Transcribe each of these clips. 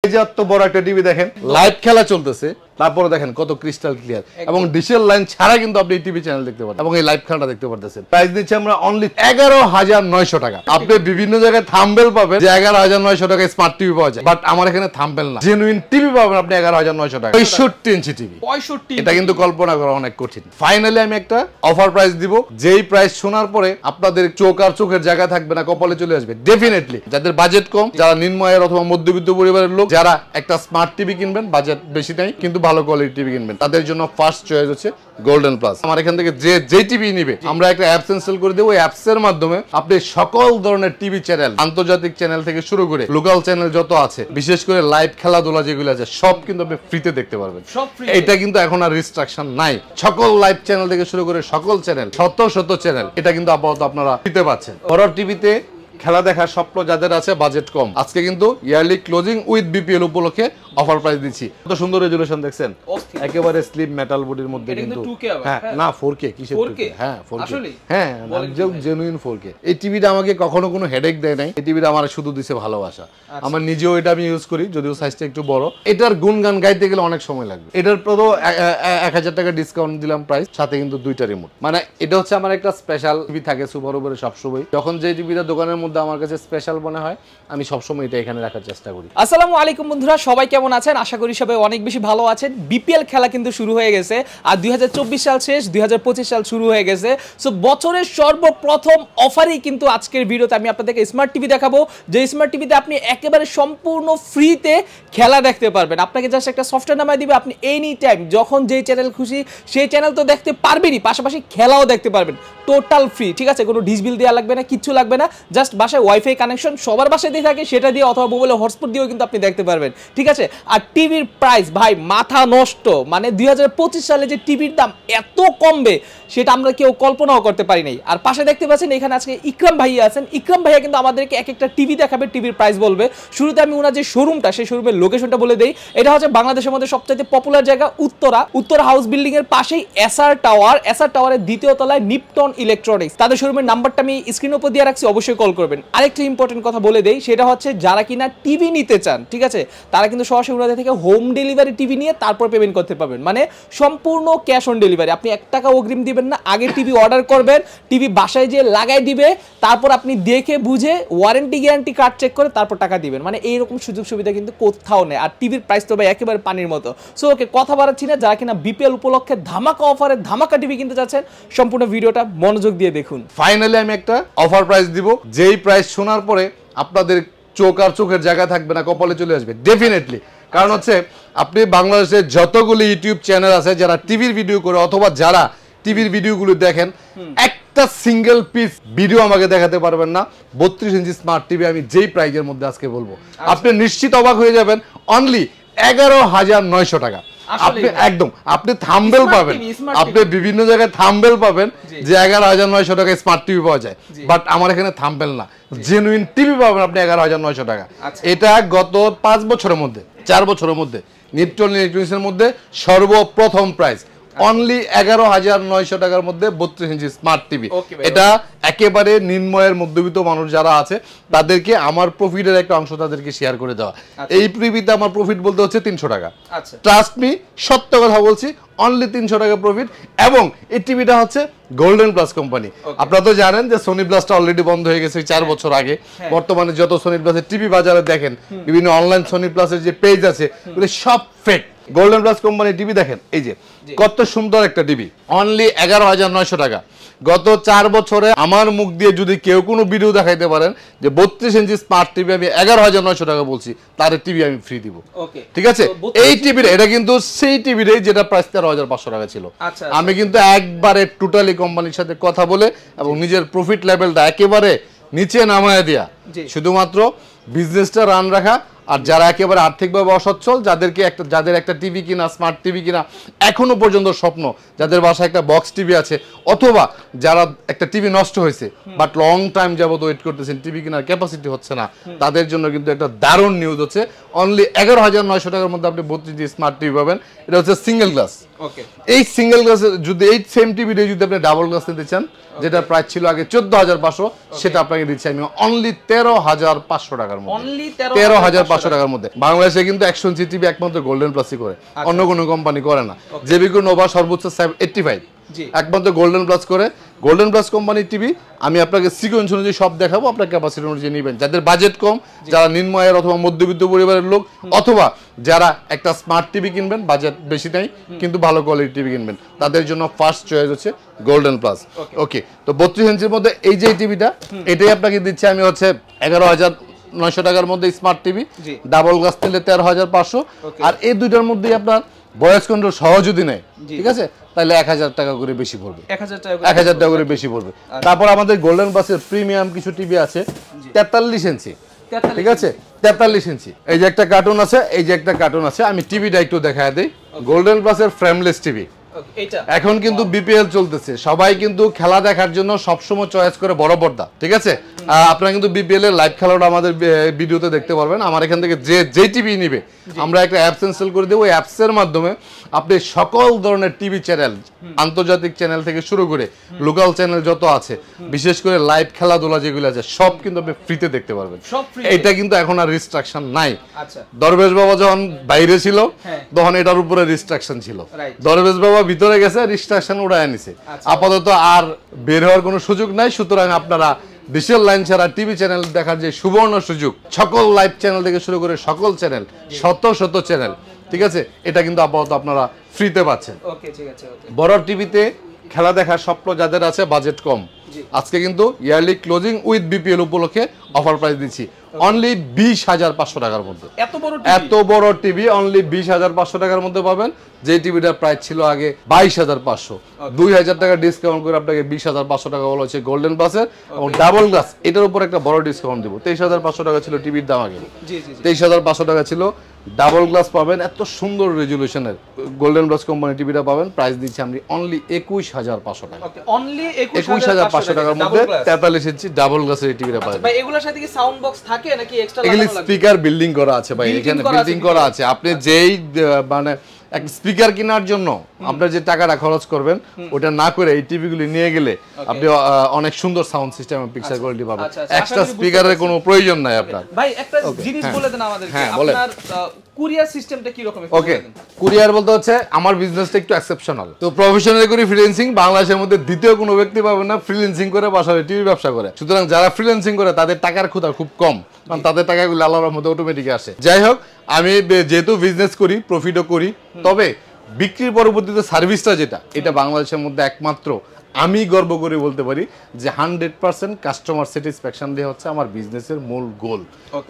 এই যে এত বড় একটা টিভি দেখেন, লাইভ খেলা চলতেছে, তারপরে দেখেন কত ক্রিস্টাল ক্লিয়ার এবং ডিজিটাল লাইন ছাড়া কিন্তু আপনি টিভি চ্যানেল দেখতে পারেন এবং এই লাইভ খেলাটা দেখতে পারতেছেন। প্রাইস দিচ্ছি আমরা অনলি 11,900 টাকা। আপনি বিভিন্ন জায়গায় থাম্বনেল পাবেন যে 11,900 টাকায় স্মার্ট টিভি পাওয়া যায়, বাট আমার এখানে থাম্বনেল না, জেনুইন টিভি পাবেন আপনি 11,900 টাকা। 65 ইঞ্চি টিভি, 65। এটা কিন্তু কল্পনা করা অনেক কঠিন। ফাইনালি আমি একটা অফার প্রাইস দিব, যেই প্রাইস শোনার পরে আপনাদের চোখ আর চোখের জায়গা থাকবে না, কপালে চলে আসবে ডেফিনেটলি। যাদের বাজেট কম, যারা নিম্নআয়ের অথবা মধ্যবিত্ত পরিবারের লোক, যারা একটা স্মার্ট টিভি কিনবেন, বাজেট বেশি নাই কিন্তু ভালো কোয়ালিটির টিভি কিনবেন, তাদের জন্য ফার্স্ট চয়েস হচ্ছে গোল্ডেন প্লাস। আমার এখান থেকে যে টিভি নিবে আমরা একটা অ্যাপস ইনস্টল করে দেবো। ওই অ্যাপস এর মাধ্যমে আপনি সকল ধরনের টিভি চ্যানেল, আন্তর্জাতিক চ্যানেল থেকে শুরু করে লোকাল চ্যানেল যত আছে, বিশেষ করে লাইভ খেলাধুলা যেগুলো আছে, সব কিন্তু আপনি ফ্রিতে দেখতে পারবেন। এটা কিন্তু এখন আর রিস্ট্রাকশন নাই। সকল লাইভ চ্যানেল থেকে শুরু করে সকল চ্যানেল, শত চ্যানেল, এটা কিন্তু আপাতত আপনারা ফ্রিতে পাচ্ছেন। হরর টিভিতে খেলা দেখার স্বপ্ন যাদের আছে, বাজেট কম, আজকে কিন্তু ইয়ারলি ক্লোজিং উইথ বিপিএল উপলক্ষে অফার প্রাইস দিচ্ছি। কত সুন্দর রেজুলেশন দেখছেন, একেবারে স্লিম মেটাল বডির মধ্যে কিন্তু। হ্যাঁ না 4K, কিসের 4K? হ্যাঁ 4K, হ্যাঁ জেনুইন 4K। এই টিভিটা আমাকে কখনো কোনো হেডেক দেয় নাই, এই টিভিটা আমার শুধু দিছে ভালোবাসা। আমার নিজেও এটা আমি ইউজ করি, যদিও সাইজটা একটু বড়। এটার গুণগান গাইতে গেলে অনেক সময় লাগবে। এটার পুরো 1000 টাকা ডিসকাউন্ট দিলাম প্রাইস, সাথে কিন্তু 2টা রিমোট। মানে এটা হচ্ছে আমার একটা স্পেশাল টিভি থাকে সুপার উপরে সবসময়। যখন যে টিভিটা দোকানের মধ্যে আমার কাছে স্পেশাল মনে হয়, আমি সবসময় এটা এখানে রাখার চেষ্টা করি। আসসালামু আলাইকুম বন্ধুরা, সবাই কেমন আছেন? আশা করি সবাই অনেক বেশি ভালো আছেন। বিপিএল খেলা কিন্তু শুরু হয়ে গেছে, আর 2024 সাল শেষ, 2025 সাল শুরু হয়ে গেছে। সো বছরের সর্বপ্রথম অফারই কিন্তু আজকের ভিডিওতে আমি আপনাদেরকে স্মার্ট টিভি দেখাবো, যে স্মার্ট টিভিতে আপনি একেবারে সম্পূর্ণ ফ্রিতে খেলা দেখতে পারবেন। আপনাকে জাস্ট একটা সফটওয়্যার নামায় দিবে, আপনি এনি টাইম যখন যেই চ্যানেল খুশি সেই চ্যানেল তো দেখতে পারবেনই, পাশাপাশি খেলাও দেখতে পারবেন টোটাল ফ্রি। ঠিক আছে, কোনো ডিশ বিল দেওয়া লাগবে না, কিচ্ছু লাগবে না। জাস্ট বাসায় ওয়াইফাই কানেকশন সবার বাসায় দিয়ে থাকে, সেটা দিয়ে অথবা মোবাইলে হটস্পট দিয়েও কিন্তু আপনি দেখতে পারবেন। ঠিক আছে, আর টিভির প্রাইস ভাই মাথা নষ্ট। মানে 2025 সালে যে টিভির দাম এত কমবে সেটা আমরা কেউ কল্পনাও করতে পারি নাই। আর পাশে দেখতে পাচ্ছেন এখানে আজকে ইকরাম ভাইয়া আছেন। ইকরাম ভাইয়া কিন্তু আমাদেরকে এক একটা টিভি দেখাবে, টিভির প্রাইস বলবে। শুরুতে আমি ওনার যে শোরুমটা, সেই শোরুমের লোকেশনটা বলে দেই। এটা হচ্ছে বাংলাদেশের মধ্যে সবচেয়ে পপুলার জায়গা উত্তরা হাউস বিল্ডিং এর পাশেই এসআর টাওয়ারের দ্বিতীয় তলায় নিপটন ইলেকট্রনিক্স। তাদের শোরুমের নাম্বারটা আমি স্ক্রিনের উপর দিয়ে রাখছি, অবশ্যই কল করবেন। আরেকটা ইম্পর্টেন্ট কথা বলে দেই, সেটা হচ্ছে যারা কিনা টিভি নিতে চান, ঠিক আছে, তারা কিন্তু সরাসরি ওনাদের থেকে হোম ডেলিভারি টিভি নিয়ে তারপর পেমেন্ট করতে পারবেন। মানে সম্পূর্ণ ক্যাশ অন ডেলিভারি, আপনি 1 টাকা অগ্রিম দিবেন না, আগে টিভি অর্ডার করবেন, টিভি বাসায় যেয়ে লাগাই দিবে, তারপর আপনি দেখে বুঝে ওয়ারেন্টি গ্যারান্টি কার্ড চেক করে তারপর টাকা দিবেন। মানে এইরকম সুযোগ সুবিধা কিন্তু কোথাও নেই। আর টিভির প্রাইস তো ভাই একেবারে পানির মতো। সো ওকে, কথা বাড়াচ্ছি না, যারা কিনা বিপিএল উপলক্ষে ধামাকা অফারে ধামাকা টিভি কিনতে চাচ্ছেন, সম্পূর্ণ ভিডিওটা মনোযোগ দিয়ে দেখুন। ফাইনালি আমি একটা অফার প্রাইস দিব, যেই প্রাইস শোনার পরে আপনাদের চোখ আর চোখের জায়গা থাকবে না, কপালে চলে আসবে ডেফিনেটলি। কারণ হচ্ছে আপনি বাংলাদেশের যতগুলো ইউটিউব চ্যানেল আছে যারা টিভির ভিডিও করে অথবা যারা টিভির ভিডিওগুলো দেখেন, একটা সিঙ্গেল পিস ভিডিও আমাকে দেখাতে পারবেন না 32 ইঞ্চি স্মার্ট টিভি আমি যেই প্রাইজের মধ্যে আজকে বলবো। আপনি নিশ্চিত অবাক হয়ে যাবেন, অনলি 11,900 টাকা। আপনি একদম আপনি থাম্বনেল পাবেন, আপনি বিভিন্ন জায়গায় থাম্বনেল পাবেন যে 11,900 টাকায় স্মার্ট টিভি পাওয়া যায়, বাট আমার এখানে থাম্বনেল না, জেনুইন টিভি পাবেন আপনি 11,900 টাকা। এটা গত 5 বছরের মধ্যে, 4 বছরের মধ্যে নিপটন ইলেকট্রনিক্সের মধ্যে সর্বপ্রথম প্রাইস অনলি 11,900 টাকার মধ্যে 32 ইঞ্চি স্মার্ট টিভি। এটা একেবারে নিম্নআয়ের মধ্যবিত্ত মানুষ যারা আছে তাদেরকে আমার প্রফিটের একটা অংশ তাদেরকে শেয়ার করে দেওয়া। এই টিভিতে আমার প্রফিট বলতে হচ্ছে 300 টাকা। ট্রাস্ট মি, সত্য কথা বলছি, অনলি 300 টাকা প্রফিট। এবং এই টিভিটা হচ্ছে গোল্ডেন প্লাস কোম্পানি। আপনারা তো জানেন যে সোনি প্লাসটা অলরেডি বন্ধ হয়ে গেছে 4 বছর আগে। বর্তমানে যত সোনি প্লাসের টিভি বাজারে দেখেন, বিভিন্ন অনলাইন সোনি প্লাসের যে পেজ আছে, এগুলো সব fake. Golden plus company TV দেখেন, এই যে কত সুন্দর একটা টিভি, অনলি 11,900 টাকা। গত 4 বছরে আমার মুখ দিয়ে যদি কেউ কোনো ভিডিও দেখাইতে পারেন যে 32 ইঞ্চি স্মার্ট টিভি আমি 11,900 টাকা বলছি, তার টিভি আমি ফ্রি দিব। ঠিক আছে, এই টিভির এটা কিন্তু সেই টিভির যেটা প্রাইস 13,500 টাকা ছিল। আমি কিন্তু একবারে টোটালি কোম্পানির সাথে কথা বলে এবং নিজের প্রফিট লেভেলটা একেবারে নিচে নামায় দেয়া, শুধুমাত্র বিজনেসটা রান রাখা। আর যারা একেবারে আর্থিকভাবে অসচ্ছল, যাদের একটা টিভি কিনা, স্মার্ট টিভি কিনা এখনো পর্যন্ত স্বপ্ন, যাদের বাসায় একটা বক্স টিভি আছে, অথবা যারা একটা টিভি নষ্ট হয়েছে বাট লং টাইম যাবত ওয়েট করতেছেন, টিভি কেনার ক্যাপাসিটি হচ্ছে না, তাদের জন্য কিন্তু একটা দারুণ নিউজ হচ্ছে। অনলি 11,900 টাকার মধ্যে আপনি 32 ইঞ্চি স্মার্ট টিভি পাবেন। এটা হচ্ছে সিঙ্গেল গ্লাস। এই সিঙ্গেল গ্লাস যদি এই সেম টিভি দিয়ে যদি আপনি ডাবল গ্লাস নিতে চান, যেটা প্রাইস ছিল আগে 14,500, সেটা আপনাকে দিচ্ছি আমি অনলি 13,500 টাকার মধ্যে। 13,500 500 টাকার মধ্যে। বাংলাদেশে কিন্তু 100 ইঞ্চি টিভি একমাত্র গোল্ডেন প্লাসই করে, অন্য কোনো কোম্পানি করে না। জেবিকো নোভা সর্বোচ্চ 85, একমাত্র গোল্ডেন প্লাস করে। গোল্ডেন প্লাস কোম্পানির টিভি আমি আপনাকে সিকোয়েন্স অনুযায়ী সব দেখাবো, আপনার ক্যাপাসিটি অনুযায়ী নেবেন। যাদের বাজেট কম, যারা নিম্ন আয়ের অথবা মধ্যবিত্ত পরিবারের লোক, অথবা যারা একটা স্মার্ট টিভি কিনবেন, বাজেট বেশি নাই কিন্তু ভালো কোয়ালিটির টিভি কিনবেন, তাদের জন্য ফার্স্ট চয়েস হচ্ছে গোল্ডেন প্লাস। ওকে, তো 32 ইঞ্চির মধ্যে এই যে টিভিটা, এটাই আপনাকে দিচ্ছি আমি হচ্ছে 11,900 টাকার মধ্যে স্মার্ট টিভি, ডাবল গ্লাস নিলে 13,500। আর এই দুইটার মধ্যেই আপনার ভয়েস কন্ট্রোল সহ যদি নেয়, ঠিক আছে, তাহলে 1000 টাকা করে বেশি পড়বে, 1000 টাকা করে বেশি পড়বে। তারপর আমাদের গোল্ডেন প্লাসের প্রিমিয়াম কিছু টিভি আছে 43 ইঞ্চি, ঠিক আছে, 43 ইঞ্চি। এই যে একটা কার্টুন আছে, এই যে একটা কার্টুন আছে, আমি টিভিটা একটু দেখায় দেই। গোল্ডেন প্লাসের ফ্রেমলেস টিভি। এখন কিন্তু বিপিএল চলতেছে, সবাই কিন্তু খেলা দেখার জন্য সবসময় চয়েস করে বড় পর্দা, ঠিক আছে। আপনারা কিন্তু বিপিএল এর লাইভ খেলাটা আমাদের ভিডিওতে দেখতে পারবেন। আমার এখান থেকে যে টিভি নিবে, আমরা একটা অ্যাপস ইনস্টল করে দেবো। ওই অ্যাপসের মাধ্যমে আপনি সকল ধরনের টিভি চ্যানেল, আন্তর্জাতিক চ্যানেল থেকে শুরু করে লোকাল চ্যানেল যত আছে, বিশেষ করে লাইভ খেলাধুলা যেগুলো আছে, সব কিন্তু আপনি ফ্রিতে দেখতে পারবেন। এটা কিন্তু এখন আর রিস্ট্রাকশন নাই। দরবেশ বাবা যখন বাইরে ছিল তখন এটার উপরে রিস্ট্রাকশন ছিল, দরবেশ বাবা ভিতরে গেছে, রিস্ট্রাকশন উড়ায় নিছে। আপাতত আর বের হওয়ার কোনো সুযোগ নাই। সুতরাং আপনারা ডিজিটাল লাইন ছাড়া টিভি চ্যানেল দেখার যে সুবর্ণ সুযোগ, সকল লাইভ চ্যানেল থেকে শুরু করে সকল চ্যানেল, শত শত চ্যানেল, ঠিক আছে, এটা কিন্তু আপাতত আপনারা ফ্রিতে পাচ্ছেন। বড় টিভিতে খেলা দেখার স্বপ্ন যাদের আছে, বাজেট কম, আজকে কিন্তু ইয়ারলি ক্লোজিং উইথ বিপিএল উপলক্ষে অফার প্রাইস দিচ্ছি অনলি 20,500 টাকার মধ্যে। এত বড় টিভি অনলি 20,500 টাকার মধ্যে পাবেন, যে টিভিটার প্রাইস ছিল আগে 22,500। 2,000 টাকা ডিসকাউন্ট করে আপনাকে 20,500 টাকা বলা হচ্ছে গোল্ডেন প্লাসের, এবং ডাবল গ্লাস এটার উপর একটা বড় ডিসকাউন্ট দিব। 23,500 টাকা ছিল টিভির দাম আগে, 23,500 টাকা ছিল। ডাবল গ্লাস পাবেন, এত সুন্দর রেজুলেশনের গোল্ডেন প্লাস কোম্পানি টিভিটা পাবেন। প্রাইস দিচ্ছি আমি অনলি 21,500 টাকা, অনলি 21,500 টাকার মধ্যে 43 ইঞ্চি ডাবল গ্লাসের টিভিটা পাবেন। ভাই এগুলোর সাথে কি সাউন্ড বক্স থাকে নাকি এক্সট্রা লাগানো লাগে? স্পিকার বিল্ডিং করা আছে ভাই, এখানে বিল্ডিং করা আছে। আপনি যেই মানে একটা স্পিকার কেনার জন্য আপনার যে টাকাটা খরচ করবেন, ওটা না করে এই টিভিগুলি নিয়ে গেলে আপনি অনেক সুন্দর সাউন্ড সিস্টেম এবং পিকচার কোয়ালিটি পাবেন। এক্সট্রা স্পিকারের কোনো প্রয়োজন নাই আপনার। ভাই একটা জিনিস বলে দেন আমাদেরকে, আপনার কুরিয়ার সিস্টেমটা কি রকম? ওকে, কুরিয়ার বলতে হচ্ছে আমার বিজনেসটা একটু এক্সেপশনাল। তো প্রফেশনাল করি ফ্রিল্যান্সিং, বাংলাদেশের মধ্যে দ্বিতীয় কোনো ব্যক্তি পাবেন না ফ্রিল্যান্সিং করে বাসায় টিভি ব্যবসা করে। সুতরাং যারা ফ্রিল্যান্সিং করে তাদের টাকার ক্ষুধা খুব কম, কারণ তাদের টাকাগুলো আল্লাহর মধ্যে অটোমেটিক আসে। যাই হোক, আমি যেহেতু বিজনেস করি, প্রফিটও করি, তবে বিক্রির পরবর্তীতে সার্ভিসটা যেটা, এটা বাংলাদেশের মধ্যে একমাত্র আমি গর্ব করে বলতে পারি যে 100% কাস্টমার স্যাটিসফ্যাকশন দিয়ে হচ্ছে আমার বিজনেসের মূল গোল।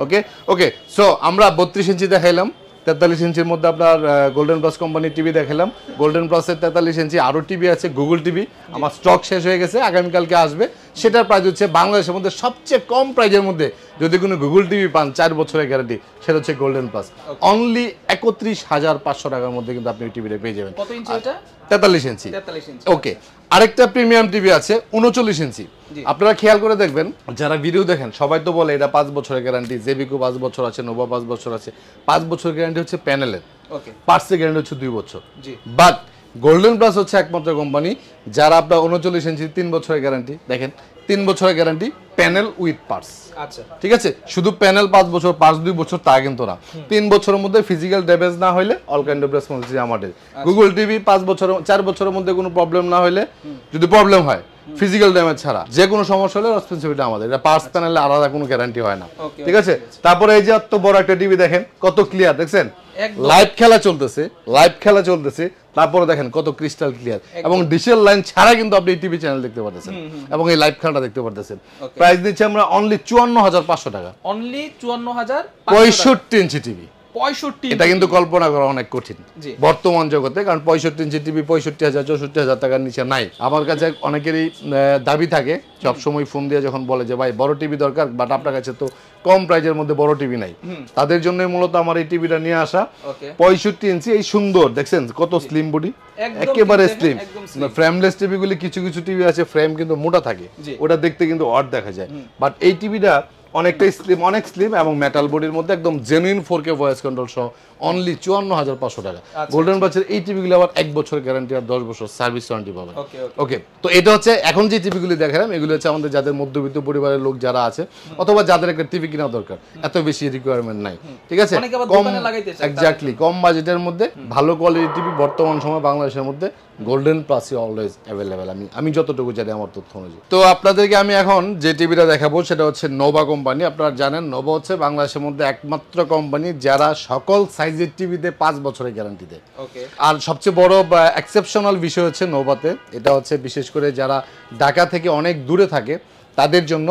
ওকে ওকে, সো আমরা 32 ইঞ্চি দেখাইলাম, 43 ইঞ্চির মধ্যে আপনার গোল্ডেন প্লাস কোম্পানির টিভি দেখালাম। গোল্ডেন প্লাসের 43 ইঞ্চি আরও টিভি আছে, গুগল টিভি, আমার স্টক শেষ হয়ে গেছে, আগামীকালকে আসবে। সেটার প্রাইস হচ্ছে বাংলাদেশের মধ্যে সবচেয়ে কম প্রাইজের মধ্যে যদি কোনো গুগল টিভি পান 4 বছরের গ্যারান্টি, সেটা হচ্ছে গোল্ডেন প্লাস। অনলি 31,500 টাকার মধ্যে কিন্তু আপনি টিভিটা পেয়ে যাবেন। কত ইঞ্চি এটা? 43 ইঞ্চি। ওকে, আরেকটা প্রিমিয়াম টিভি আছে 39 ইঞ্চি। আপনারা খেয়াল করে দেখবেন, যারা ভিডিও দেখেন সবাই তো বলে এটা 5 বছরের গ্যারান্টি, জেবিকো 5 বছর আছে, নোভা 5 বছর আছে। 5 বছর গ্যারান্টি হচ্ছে প্যানেলের, পার্টসের গ্যারান্টি হচ্ছে 2 বছর। বাট গোল্ডেন প্লাস হচ্ছে একমাত্র কোম্পানি যারা আপনার 39 ইঞ্চি 3 বছরের গ্যারান্টি দেখেন, 3 বছরের গ্যারান্টি প্যানেল উইথ পার্টস। আচ্ছা, ঠিক আছে, শুধু প্যানেল 5 বছর, পার্টস 2 বছর তা কিন্তু না। 3 বছরের মধ্যে ফিজিক্যাল ড্যামেজ না হলে অল কাইন্ড অফ রেসপন্সিবিলিটি আমাদের। গুগল টিভি 5 বছর 4 বছরের মধ্যে কোনো প্রবলেম না হলে, যদি প্রবলেম হয় ফিজিক্যাল ড্যামেজ ছাড়া যে কোনো সমস্যা হলে রেসপন্সিবিলিটি আমাদের। এটা পার্টস প্যানেলে আলাদা কোনো গ্যারান্টি হয় না, ঠিক আছে। তারপরে এই যে এত বড় একটা টিভি দেখেন, কত ক্লিয়ার, দেখছেন? লাইভ খেলা চলতেছে, লাইভ খেলা চলতেছে, তারপরে দেখেন কত ক্রিস্টাল ক্লিয়ার, এবং ডিজিটাল লাইন ছাড়া কিন্তু আপনি টিভি চ্যানেল দেখতে পারতেছেন এবং এই লাইভ খেলাটা দেখতে পারতেছেন। প্রাইস দিচ্ছি আমরা অনলি 54,500 টাকা। Only 54,000, 65 inch TV. 65, এটা কিন্তু কল্পনা করা অনেক কঠিন বর্তমান জগতে, কারণ 65 ইঞ্চি টিভি 65,000 64,000 টাকার নিচে নাই। আমার কাছে অনেকেরই দাবি থাকে, সবসময় ফোন দিয়ে যখন বলে যে ভাই বড় টিভি দরকার, বাট আপনার কাছে তো কম প্রাইজের মধ্যে বড় টিভি নাই, তাদের জন্য মূলত আমার এই টিভিটা নিয়ে আসা। 65 ইঞ্চি, এই সুন্দর দেখছেন কত স্লিম বডি, একেবারে স্লিম। ফ্রেমলেস টিভিগুলি কিছু কিছু টিভি আছে ফ্রেম কিন্তু মোটা থাকে, ওটা দেখতে কিন্তু অড দেখা যায়, বাট এই টিভিটা অনেকটাই স্লিম, অনেক স্লিম এবং মেটাল বডির মধ্যে একদম জেনুইন 4K ভয়েস কন্ট্রোল সহ অনলি 54,500 টাকা। গোল্ডেন বাচের এই টিভিগুলো আবার 1 বছর গ্যারান্টি আর 10 বছর সার্ভিস ওয়ারেন্টি পাবেন। ওকে, তো এটা হচ্ছে এখন যে টিভিগুলি দেখালাম এগুলো হচ্ছে আমাদের যাদের মধ্যবিত্ত পরিবারের লোক যারা আছে অথবা যাদের একটা টিভি কেনা দরকার, এত বেশি রিকোয়ারমেন্ট নাই, ঠিক আছে, কম এক্স্যাক্টলি কম বাজেটের মধ্যে ভালো কোয়ালিটি টিভি বর্তমান সময় বাংলাদেশের মধ্যে গোল্ডেন প্লাসই অলওয়েজ অ্যাভেলেবেল, আমি যতটুকু জানি আমার তথ্য অনুযায়ী। তো আপনাদেরকে আমি এখন যে টিভিটা দেখাবো সেটা হচ্ছে নোভা কোম্পানি। আপনারা জানেন নোভা হচ্ছে বাংলাদেশের মধ্যে একমাত্র কোম্পানি যারা সকল সাইজের টিভিতে 5 বছরের গ্যারান্টি দেয়। আর সবচেয়ে বড় এক্সেপশনাল বিষয় হচ্ছে নোভাতে, এটা হচ্ছে বিশেষ করে যারা ঢাকা থেকে অনেক দূরে থাকে তাদের জন্য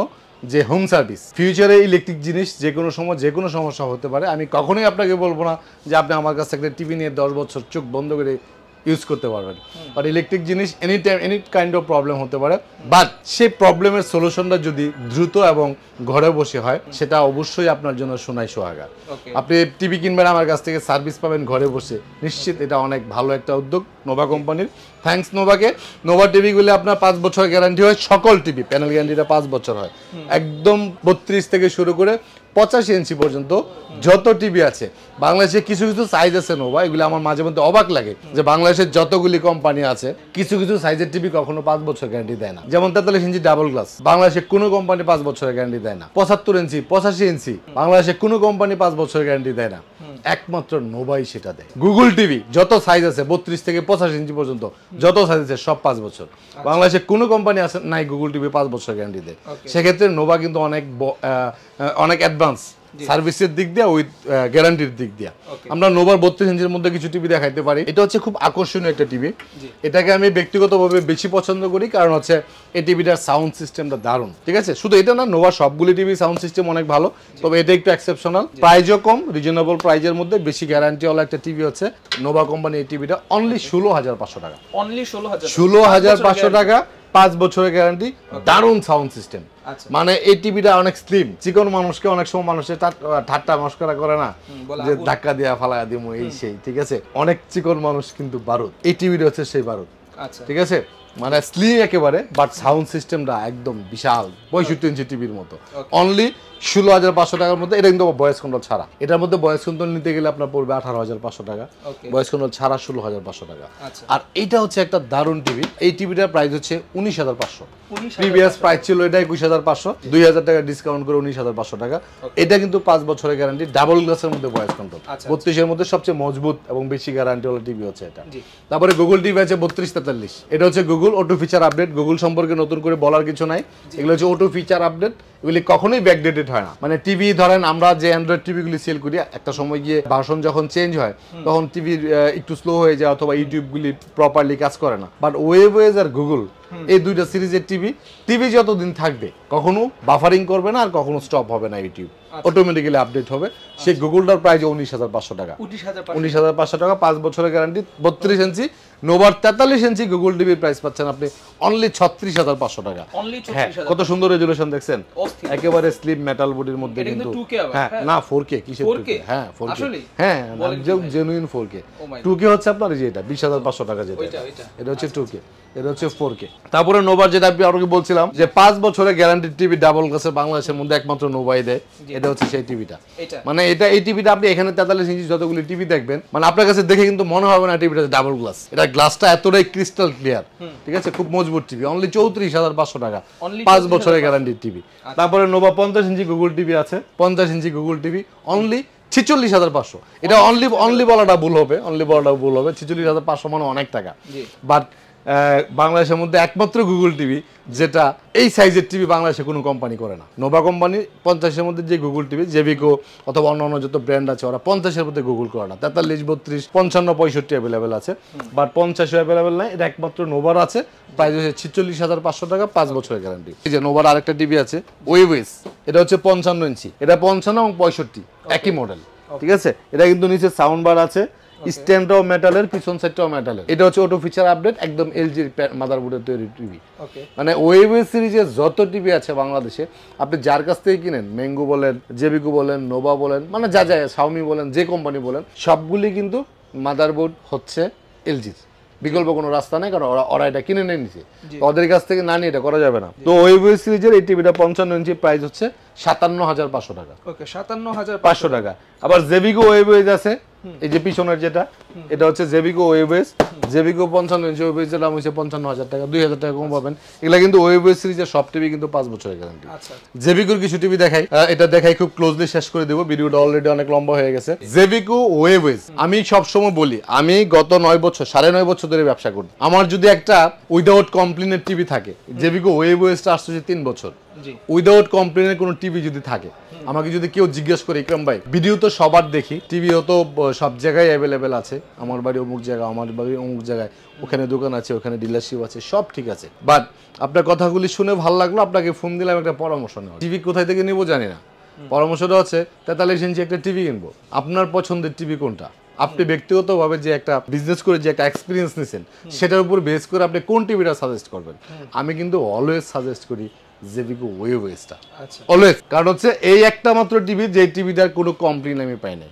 যে হোম সার্ভিস, ফিউচারে ইলেকট্রিক জিনিস যে কোনো সময় যে কোনো সমস্যা হতে পারে। আমি কখনোই আপনাকে বলবো না যে আপনি আমার কাছ থেকে টিভি নিয়ে 10 বছর চোখ বন্ধ করে ইউজ করতে পারবেন, বাট ইলেকট্রিক জিনিস any time any kind of problem হতে পারে, বাট সেই প্রবলেমের সলিউশনটা যদি দ্রুত এবং ঘরে বসে হয় সেটা অবশ্যই আপনার জন্য সোনায় সোহাগা। আপনি টিভি কিনবেন আমার কাছ থেকে, সার্ভিস পাবেন ঘরে বসে, নিশ্চিত এটা অনেক ভালো একটা উদ্যোগ নোভা কোম্পানির। থ্যাঙ্কস নোভাকে। নোভা টিভিগুলি আপনার 5 বছর গ্যারান্টি হয়, সকল টিভি প্যানেল গ্যারান্টিটা 5 বছর হয়, একদম 32 থেকে শুরু করে 85 ইঞ্চি পর্যন্ত যত টিভি আছে বাংলাদেশে। কিছু কিছু সাইজ আছে নোভা, এগুলো আমার মাঝে মধ্যে অবাক লাগে যে বাংলাদেশের যতগুলি কোম্পানি আছে কিছু কিছু সাইজের টিভি কখনো 5 বছর গ্যারান্টি দেয় না। যেমন 43 ইঞ্চি ডাবল গ্লাস বাংলাদেশে কোনো কোম্পানি 5 বছরের গ্যারান্টি দেয় না। 75 ইঞ্চি 85 ইঞ্চি বাংলাদেশে কোনো কোম্পানি 5 বছরের গ্যারান্টি দেয় না, একমাত্র নোভাই সেটা দেয়। গুগল টিভি যত সাইজ আছে 32 থেকে 85 ইঞ্চি পর্যন্ত যত সাইজ আছে সব 5 বছর। বাংলাদেশে কোনো কোম্পানি আছে নাই গুগল টিভি 5 বছর গ্যারান্টি দেয়। সেক্ষেত্রে নোভা কিন্তু অনেক অ্যাডভান্স সার্ভিসের দিক দিয়ে উইথ গ্যারান্টির দিক দিয়ে। আমরা নোভার 32 ইঞ্চির মধ্যে কিছু টিভি দেখাইতে পারি। এটা হচ্ছে খুব আকর্ষণীয় একটা টিভি, এটাকে আমি ব্যক্তিগতভাবে বেশি পছন্দ করি কারণ হচ্ছে এই টিভিটার সাউন্ড সিস্টেমটা দারুণ, ঠিক আছে। শুধু এটা না, নোভার সবগুলি টিভি সাউন্ড সিস্টেম অনেক ভালো, তবে এটা একটু এক্সেপশনাল, প্রাইসও কম, রিজনেবল প্রাইজের মধ্যে বেশি গ্যারান্টি ওয়ালা একটা টিভি হচ্ছে নোভা কোম্পানি। এই টিভিটা অনলি 16,500 টাকা, অনলি 16,500 টাকা, 5 বছরের গ্যারান্টি, দারুণ সাউন্ড সিস্টেম। মানে এই টিভিটা অনেক স্লিম, চিকন মানুষকে অনেক সময় মানুষের ঠাট্টা মস্করা করে না যে ধাক্কা দিয়া ফালায়া দিমু এই সেই, ঠিক আছে, অনেক চিকন মানুষ কিন্তু বারুদ, এই টিভিটা হচ্ছে সেই বারুদ, ঠিক আছে, মানে স্লিম একেবারে, বাট সাউন্ড সিস্টেমটা একদম বিশাল, 65 ইঞ্চি টিভির মতো, অনলি 16,500 টাকার মধ্যে। এটা কিন্তু ভয়েস কন্ট্রোল ছাড়া, এটার মধ্যে ভয়েস কন্ট্রোল নিতে গেলে আপনার পড়বে 18,500 টাকা, ভয়েস কন্ট্রোল ছাড়া 16,500 টাকা। আর এটা হচ্ছে একটা দারুণ টিভি, এই টিভিটার প্রাইস হচ্ছে 19,500, প্রিভিয়াস প্রাইস ছিল এটা 21,500, 2,000 টাকা ডিসকাউন্ট করে 19,500 টাকা। এটা কিন্তু 5 বছরের গ্যারান্টি, ডাবল গ্লাসের মধ্যে ভয়েস কন্ট্রোল, 32 এর মধ্যে সবচেয়ে মজবুত এবং বেশি গ্যারান্টি হলো টিভি হচ্ছে এটা। তারপরে গুগল টিভি আছে 3243, এটা হচ্ছে Google auto feature update. Google সম্পর্কে নতুন করে বলার কিছু নাই, এগুলো হচ্ছে অটো ফিচার আপডেট, এগুলি কখনোই ব্যাকডেটেড হয় না। মানে টিভি ধরেন আমরা যে অ্যান্ড্রয়েড টিভিগুলি সেল করি, একটা সময় গিয়ে ভার্সন যখন চেঞ্জ হয় তখন টিভি একটু স্লো হয়ে যায় অথবা ইউটিউবগুলি প্রপারলি কাজ করে না, বাট ওয়েবওয়েজ আর গুগল এই দুইটা সিরিজের টিভি যতদিন থাকবে কখনো বাফারিং করবে না আর কখনো স্টপ হবে না, ইউটিউব অটোমেটিক্যালি আপডেট হবে। সেই গুগলটার প্রাইস 19,500 টাকা, 19,500 টাকা, 5 বছরের গ্যারান্টি, 32 ইঞ্চি। নোভার 43 ইঞ্চি গুগল টিভির প্রাইস পাচ্ছেন আপনি অনলি 36,500 টাকা। হ্যাঁ, কত সুন্দর রেজুলেশন দেখছেন, একেবারে স্লিম মেটাল বডির মধ্যে কিন্তু। হ্যাঁ না 4K, কিসের 4K? হ্যাঁ 4K, হ্যাঁ জেনুইন 4K। 2K হচ্ছে আপনার এই যে এটা 20,500 টাকা, যেটা এটা হচ্ছে 2K, এটা হচ্ছে 4K। তারপরে নোভার যেটা আমি আরো বলছিলাম যে 5 বছরের গ্যারান্টি টিভি ডাবল গ্লাসের বাংলাদেশের মধ্যে একমাত্র নোভাই দেয়, এটা হচ্ছে সেই টিভিটা। মানে এই টিভিটা আপনি এখানে 43 ইঞ্চি যতগুলি টিভি দেখবেন, মানে আপনার কাছে দেখে কিন্তু মনে হবে না টিভিটা ডাবল গ্লাস, এটা গ্লাসটা এতটাই ক্রিস্টাল ক্লিয়ার, ঠিক আছে, খুব মজবুত টিভি, অনলি 34,500 টাকা, 5 বছরের গ্যারান্টির টিভি। তারপরে নোভা 50 ইঞ্চি গুগল টিভি আছে, 50 ইঞ্চি গুগল টিভি অনলি 46,500। এটা অনলি বলাটা ভুল হবে, 46,500 মানে অনেক টাকা, বাট বাংলাদেশের মধ্যে একমাত্র গুগল টিভি যেটা এই সাইজের টিভি বাংলাদেশে কোনো কোম্পানি করে না। নোভা কোম্পানি 50-এর মধ্যে যে গুগল টিভি, জেভিকো অথবা অন্য যত ব্র্যান্ড আছে ওরা 50-এর মধ্যে গুগল করে না। 43, 32, 55, 65 অ্যাভেলেবেল আছে, বাট 50 অ্যাভেলেবেল নাই, এটা একমাত্র নোভার আছে। প্রাইস হচ্ছে 46,500 টাকা, 5 বছরের গ্যারান্টি। এই যে নোভার আরেকটা টিভি আছে ওয়েভেস, এটা হচ্ছে 55 ইঞ্চি, এটা 55 এবং 65 একই মডেল, ঠিক আছে। এটা কিন্তু নিচে সাউন্ড বার আছে, স্ট্যান্ডটাও মেটালের, পিছন সাইডটাও মেটালের। এটা হচ্ছে অটো ফিচার আপডেট, একদম এলজির মাদারবোর্ডের তৈরি টিভি। মানে ওয়েভেস সিরিজের যত টিভি আছে বাংলাদেশে আপনি যার কাছ থেকে কিনেন, ম্যাঙ্গো বলেন, জেবিকো বলেন, নোভা বলেন, মানে যা শাওমি বলেন, যে কোম্পানি বলেন, সবগুলি কিন্তু মাদারবোর্ড হচ্ছে এলজির, বিকল্প কোনো রাস্তা নেই, কারণ ওরা এটা কিনে নিয়ে নিছে, ওদের কাছ থেকে না নিয়ে এটা করা যাবে না। তো ওয়েবওয়ে সিরিজের এই টিভিটা 55 ইঞ্চি প্রাইস হচ্ছে 57,500 টাকা। ওকে 57,500 টাকা। আবার জেবিকো ওয়েবওয়েজ আছে, এই যে পিছনের যেটা, এটা হচ্ছে জেবিকো ওয়েবওয়েজ। জেবিকো 55 ইঞ্চি ওয়েবওয়েজের দাম হচ্ছে 55,000 টাকা, 2,000 টাকা কম পাবেন। এগুলা কিন্তু ওয়েবওয়েজ সিরিজের সব টিভি কিন্তু 5 বছরের গ্যারান্টি। আচ্ছা, জেবিকোর কিছু টিভি দেখাই, এটা দেখাই খুব ক্লোজলি শেষ করে দেব, ভিডিওটা অলরেডি অনেক লম্বা হয়ে গেছে। জেবিকো ওয়েবওয়েজ আমি সবসময় বলি, আমি গত 9 বছর 9.5 বছর ধরে ব্যবসা করি। আমার যদি একটা উইদাউট কমপ্লেনের টিভি থাকে, জেবিকো ওয়েবওয়েজটা আসছে 3 বছর, উইদাউট কমপ্লেনের কোনো টিভি যদি থাকে, আমাকে যদি কেউ জিজ্ঞেস করে ইকরাম ভাই ভিডিও তো সবার দেখি, টিভিও তো সব জায়গায় অ্যাভেলেবেল আছে, আমার বাড়ি অমুক জায়গা, আমার বাড়ি অমুক জায়গায়, ওখানে দোকান আছে, ওখানে ডিলারশিপ আছে, সব ঠিক আছে, বাট আপনার কথাগুলি শুনে ভালো লাগলো, আপনাকে ফোন দিলাম একটা পরামর্শ নেওয়া। টিভি কোথায় থেকে নেবো জানি না, পরামর্শটা হচ্ছে 43 ইঞ্চি একটা টিভি কিনবো। আপনার পছন্দের টিভি কোনটা? আপনি ব্যক্তিগতভাবে যে একটা বিজনেস করে যে একটা এক্সপিরিয়েন্স নিছেন, সেটার উপর বেস করে আপনি কোন টিভিটা সাজেস্ট করবেন? আমি কিন্তু অলওয়েজ সাজেস্ট করি জেবিকো ওয়েবওয়েজটা, অলওয়েজ। কারণ হচ্ছে এই একটা মাত্র টিভি যে টিভিটার কোনো কমপ্লেইন আমি পাই নাই।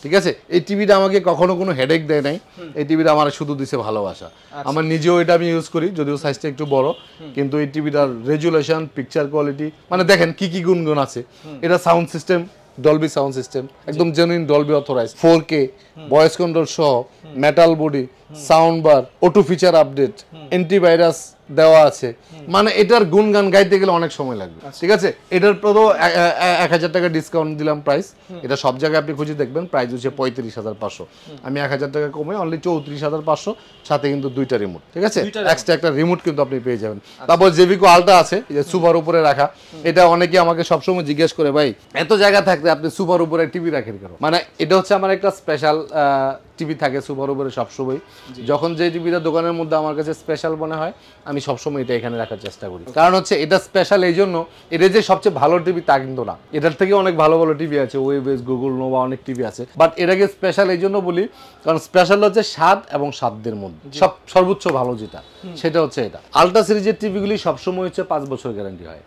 ঠিক আছে, এই টিভিটা আমাকে কখনো কোনো হেডেক দেয় নাই, এই টিভিটা আমার শুধু দিছে ভালোবাসা। আমার নিজেও এটা আমি ইউজ করি, যদিও সাইজটা একটু বড়, কিন্তু এই টিভিটার রেজুলেশন, পিকচার কোয়ালিটি, মানে দেখেন কি কি গুণগুণ আছে। এটা sound system Dolby sound system, একদম genuine Dolby authorised, 4K voice control সহ, metal body, sound bar, auto feature update, antivirus দেওয়া আছে, মানে এটার গুণগান গাইতে গেলে অনেক সময় লাগবে। ঠিক আছে, এটার পুরো 1,000 টাকা ডিসকাউন্ট দিলাম প্রাইস, এটা সব জায়গায় আপনি খুঁজে দেখবেন, প্রাইস হচ্ছে 35,500, আমি 1,000 টাকা কমে অনলি 34,500, সাথে কিন্তু 2টা রিমোট। ঠিক আছে, এক্সট্রা একটা রিমোট কিন্তু আপনি পেয়ে যাবেন। তারপর জেবিকো আলটা আছে, যে সুপার উপরে রাখা, এটা অনেকে আমাকে সবসময় জিজ্ঞেস করে ভাই এত জায়গা থাকতে আপনি সুপার উপরে টিভি রাখেন কেন? মানে এটা হচ্ছে আমার একটা স্পেশাল টিভি থাকে সুপার উপরে সবসময়, যখন যে টিভিটা দোকানের মধ্যে আমার কাছে স্পেশাল মনে হয়, আমি সবসময় এটা এখানে রাখার চেষ্টা করি। কারণ হচ্ছে এটা স্পেশাল এই জন্য, এটা যে সবচেয়ে ভালো টিভি তা কিন্তু না, এটার থেকে অনেক ভালো ভালো টিভি আছে, ওয়েবএস, গুগল, নোভা, অনেক টিভি আছে, বাট এটাকে স্পেশাল এই জন্য বলি কারণ স্পেশাল হচ্ছে স্বাদ এবং স্বাদের মধ্যে সর্বোচ্চ ভালো যেটা, সেটা হচ্ছে এটা। আলট্রা সিরিজের টিভিগুলি সবসময় হচ্ছে 5 বছর গ্যারান্টি হয়,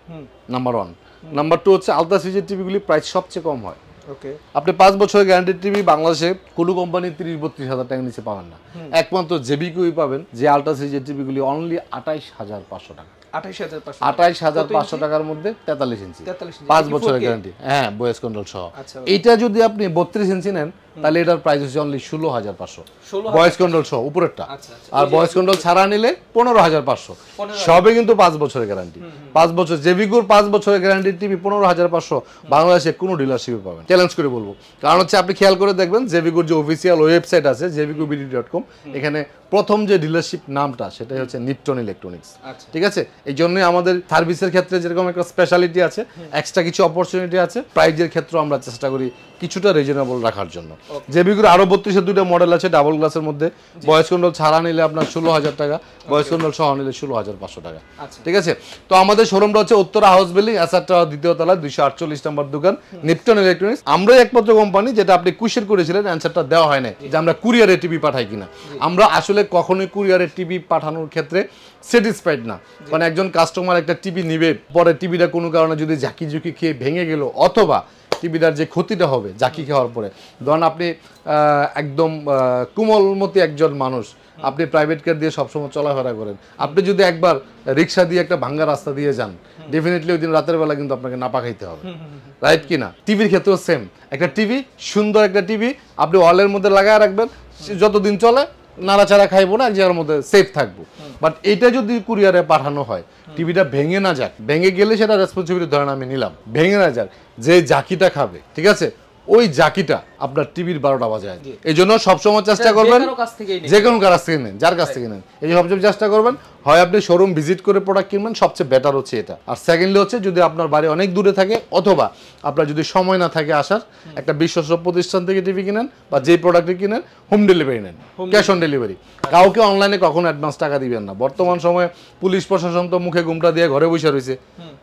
নাম্বার 1। নাম্বার 2 হচ্ছে আলট্রা সিরিজের টিভিগুলি প্রাইস সবচেয়ে কম হয়। আপনি 5 বছরের গ্যারান্টি টিভি বাংলাদেশে কোনো কোম্পানি 30-32 হাজার টাকা নিচে পাবেন না, একমাত্র জেবিকোই পাবেন, যে আলট্রা সিরিজের টিভিগুলি অনলি 28,500 টাকা, 28,500 টাকার মধ্যে 43 ইঞ্চি 5 বছরের গ্যারান্টি, হ্যাঁ ভয়েস কন্ট্রোল সহ। এইটা যদি আপনি 32 ইঞ্চি নেন, তাহলে এটার প্রাইস হচ্ছে অনলি 16,500 ভয়েস কন্ট্রোল সহ উপরেরটা, আর ভয়েস কন্ট্রোল ছাড়া নিলে 15,500, সবে কিন্তু 5 বছরের গ্যারান্টি। 5 বছর জেবিকোর 5 বছরের গ্যারান্টি টিভি 15,500 বাংলাদেশে কোনো ডিলারশিপে পাবেন, চ্যালেঞ্জ করে বলবো। কারণ হচ্ছে আপনি খেয়াল করে দেখবেন জেবিকোর যে অফিসিয়াল ওয়েবসাইট আছে jebicobd.com, এখানে প্রথম যে ডিলারশিপ নামটা সেটাই হচ্ছে নিপটন ইলেকট্রনিক্স। ঠিক আছে, এই জন্যই আমাদের সার্ভিসের ক্ষেত্রে যেরকম একটা স্পেশালিটি আছে, এক্সট্রা কিছু অপরচুনিটি আছে, প্রাইজের ক্ষেত্রে আমরা চেষ্টা করি কিছুটা রিজনেবল রাখার জন্য। জেবিকোর আরো 32-এর 2টা মডেল আছে ডাবল গ্লাসের মধ্যে, ভয়েস কন্ট্রোল ছাড়া নিলে আপনার 16,000 টাকা, ভয়েস কন্ট্রোল সহ নিলে 16,500 টাকা। ঠিক আছে, তো আমাদের শোরুমটা হচ্ছে উত্তরা হাউস বিল্ডিং, এসারটা 2য় তলা, 248 নম্বর দোকান, নিপটন ইলেকট্রনিক্স। আমরাই একমাত্র কোম্পানি যেটা আপনি কোয়েশ্চেন করেছিলেন, অ্যানসারটা দেওয়া হয় না যে আমরা কুরিয়ারে টিভি পাঠাই কিনা। আমরা আসলে কখনোই কুরিয়ারে টিভি পাঠানোর ক্ষেত্রে স্যাটিসফাইড না, মানে একজন কাস্টমার একটা টিভি নিবে, পরে টিভিটা কোনো কারণে যদি ঝাঁকি ঝুঁকি খেয়ে ভেঙে গেল, অথবা টিভিটার যে ক্ষতিটা হবে জাকি খাওয়ার পরে, ধরুন আপনি একদম কোমলমতি একজন মানুষ, আপনি প্রাইভেট কার দিয়ে সবসময় চলাফেরা করেন, আপনি যদি একবার রিক্সা দিয়ে একটা ভাঙ্গা রাস্তা দিয়ে যান, ডেফিনেটলি ওই দিন রাতের বেলা কিন্তু আপনাকে নাপা খাইতে হবে, রাইট কিনা? টিভির ক্ষেত্রেও সেম, একটা টিভি, সুন্দর একটা টিভি আপনি ওয়ালের মধ্যে লাগায় রাখবেন, যতদিন চলে নাড়াচাড়া খাইবো না, এক জায়গার মধ্যে সেফ থাকবো। বাট এটা যদি কুরিয়ারে পাঠানো হয়, টিভিটা ভেঙে না যাক, ভেঙে গেলে সেটা রেসপন্সিবিলিটি ধরেন আমি নিলাম, ভেঙে না যাক, যে জাকিটা খাবে, ঠিক আছে, ওই জাকিটা আপনার টিভির 12টা বাজায়। এই জন্য সবসময় চেষ্টা করবেন যে কোনো কাছ থেকে নেন, যার কাছ থেকে নেন, এই সবসময় চেষ্টা করবেন হয় আপনি শোরুম ভিজিট করে প্রোডাক্ট কিনবেন, সবচেয়ে বেটার হচ্ছে এটা। আর সেকেন্ডলি হচ্ছে যদি আপনার বাড়ি অনেক দূরে থাকে, অথবা আপনার যদি সময় না থাকে আসার, একটা বিশ্বস্ত প্রতিষ্ঠান থেকে টিভি কিনেন বা যে প্রোডাক্টটি কিনেন, হোম ডেলিভারি নেন, ক্যাশ অন ডেলিভারি। কাউকে অনলাইনে কখনো অ্যাডভান্স টাকা দিবেন না। বর্তমান সময়ে পুলিশ প্রশাসন তো মুখে ঘুমটা দিয়ে ঘরে বসে রয়েছে,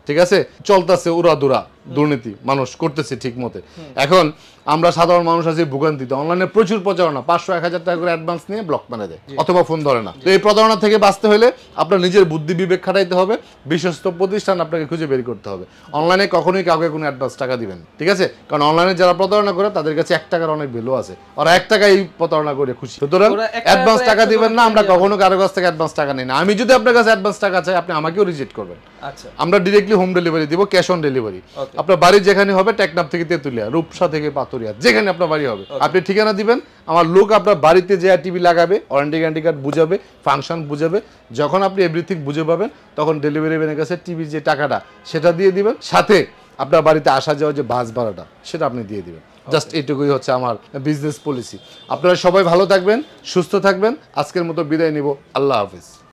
ঠিক আছে, চলতেছে উড়াদুরা দুর্নীতি, মানুষ করতেছে ঠিক মতে। এখন আমরা সাধারণ মানুষ আছি ভোগান্তিতে, অনলাইনে প্রচুর প্রচারণা, 500-1000 টাকা করে অ্যাডভান্স নিয়ে ব্লক মেরে দেয় অথবা ফোন ধরে না। তো এই প্রতারণা থেকে বাঁচতে হলে আপনার নিজের বুদ্ধি বিবেক খাটাইতে হবে, বিশ্বস্ত প্রতিষ্ঠান আপনাকে খুঁজে বের করতে হবে। অনলাইনে কখনোই কাউকে কোনো অ্যাডভান্স টাকা দিবেন, ঠিক আছে? কারণ অনলাইনে যারা প্রতারণা করে তাদের কাছে 1 টাকার অনেক ভ্যালু আছে, ওরা 1 টাকায় প্রতারণা করে খুশি। সুতরাং ওরা 1 টাকা অ্যাডভান্স করে টাকা 100 দিবেন না, আমরা করে কখনো কারো কাছ থেকে অ্যাডভান্স টাকা নিই না। আমি যদি আপনার কাছে অ্যাডভান্স টাকা চাই, আপনি আমাকেও রিজেক্ট করবেন। আচ্ছা, আমরা ডিরেক্টলি হোম ডেলিভারি দিব, ক্যাশ অন ডেলিভারি। Okay. আপনার বাড়ি যেখানে হবে, টেকনাফ থেকে তেতুলিয়া, রূপসা থেকে পাতুরিয়া, যেখানে আপনার বাড়ি হবে, আপনি ঠিকানা দিবেন, আমার লোক আপনার বাড়িতে যে টিভি লাগাবে, ওয়ারেন্টি গ্যারান্টি কার্ড বুঝাবে, ফাংশন বুঝাবে। যখন আপনি এভরিথিং বুঝে পাবেন, তখন ডেলিভারি ম্যানের কাছে টিভির যে টাকাটা সেটা দিয়ে দিবেন, সাথে আপনার বাড়িতে আসা যাওয়া যে বাস ভাড়াটা সেটা আপনি দিয়ে দিবেন। জাস্ট এইটুকুই হচ্ছে আমার বিজনেস পলিসি। আপনারা সবাই ভালো থাকবেন, সুস্থ থাকবেন। আজকের মতো বিদায় নিব। আল্লাহ হাফিজ।